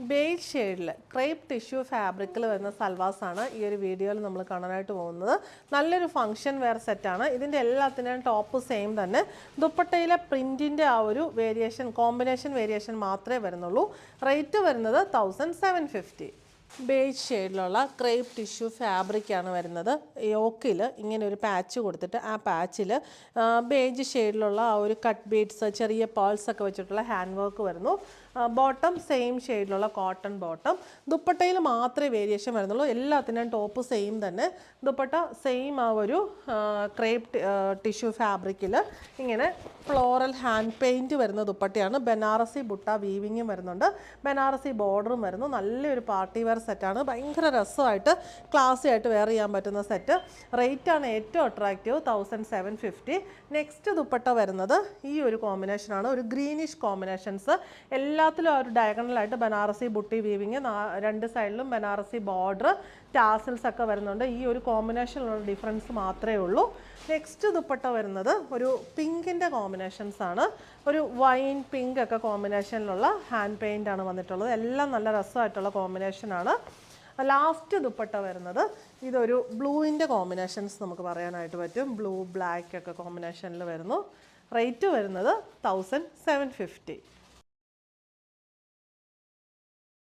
Beige ഷെയ്ഡിൽ crepe tissue ഫാബ്രിക്കിൽ വരുന്ന സൽവാസാണ് ഈ ഒരു വീഡിയോയിൽ നമ്മൾ കാണാനായിട്ട് പോകുന്നത്. നല്ലൊരു ഫംഗ്ഷൻ വെയർ സെറ്റാണ്. ഇതിൻ്റെ എല്ലാത്തിൻ്റെയും ടോപ്പ് സെയിം തന്നെ. ദുപ്പട്ടയിലെ പ്രിൻറ്റിൻ്റെ ആ ഒരു കോമ്പിനേഷൻ വേരിയേഷൻ മാത്രമേ വരുന്നുള്ളൂ. റേറ്റ് വരുന്നത് 1750. ബേജ് ഷെയ്ഡിലുള്ള ക്രേപ്പ് ടിഷ്യൂ ഫാബ്രിക്കാണ് വരുന്നത്. യോക്കിൽ ഇങ്ങനെ ഒരു പാച്ച് കൊടുത്തിട്ട് ആ പാച്ചിൽ ബേജ് ഷെയ്ഡിലുള്ള ആ ഒരു കട്ട് ബീഡ്സ്, ചെറിയ പേൾസ് ഒക്കെ വെച്ചിട്ടുള്ള ഹാൻഡ് വർക്ക് വരുന്നു. ബോട്ടം സെയിം ഷെയ്ഡിലുള്ള കോട്ടൺ ബോട്ടം. ദുപ്പട്ടയിൽ മാത്രമേ വേരിയേഷൻ വരുന്നുള്ളൂ. എല്ലാത്തിനും ടോപ്പ് സെയിം തന്നെ. ദുപ്പട്ട സെയിം ആ ഒരു ക്രേപ്പ് ടിഷ്യൂ ഫാബ്രിക്കിൽ ഇങ്ങനെ ഫ്ലോറൽ ഹാൻഡ് പെയിൻറ്റ് വരുന്ന ദുപ്പട്ടയാണ്. ബനാറസി ബുട്ട വീവിങ്ങും വരുന്നുണ്ട്. ബനാറസി ബോർഡറും വരുന്നു. നല്ലൊരു പാർട്ടി വെയർ സെറ്റാണ്. ഭയങ്കര രസമായിട്ട് ക്ലാസി ആയിട്ട് വെയർ ചെയ്യാൻ പറ്റുന്ന സെറ്റ്. റേറ്റാണ് ഏറ്റവും അട്രാക്റ്റീവ്, 1750. നെക്സ്റ്റ് ദുപ്പട്ട വരുന്നത് ഈ ഒരു കോമ്പിനേഷനാണ്. ഒരു ഗ്രീനിഷ് കോമ്പിനേഷൻസ്. എല്ലാത്തിലും ആ ഒരു ഡയഗണലായിട്ട് ബനാറസി ബുട്ടി വീവിങ്, രണ്ട് സൈഡിലും ബനാറസി ബോർഡർ, ടാസിൽസ് ഒക്കെ വരുന്നുണ്ട്. ഈ ഒരു കോമ്പിനേഷനിലുള്ള ഡിഫറൻസ് മാത്രമേ ഉള്ളൂ. നെക്സ്റ്റ് ദുപ്പട്ട വരുന്നത് ഒരു പിങ്കിൻ്റെ കോമ്പിനേഷൻസ് ആണ്. ഒരു വൈൻ പിങ്ക് ഒക്കെ കോമ്പിനേഷനിലുള്ള ഹാൻഡ് പെയിൻ്റ് ആണ് വന്നിട്ടുള്ളത്. എല്ലാം നല്ല രസമായിട്ടുള്ള കോമ്പിനേഷനാണ്. ലാസ്റ്റ് ദുപ്പട്ട വരുന്നത് ഇതൊരു ബ്ലൂവിൻ്റെ കോമ്പിനേഷൻസ് നമുക്ക് പറയാനായിട്ട് പറ്റും. ബ്ലൂ ബ്ലാക്ക് ഒക്കെ കോമ്പിനേഷനിൽ വരുന്നു. റേറ്റ് വരുന്നത് 1750.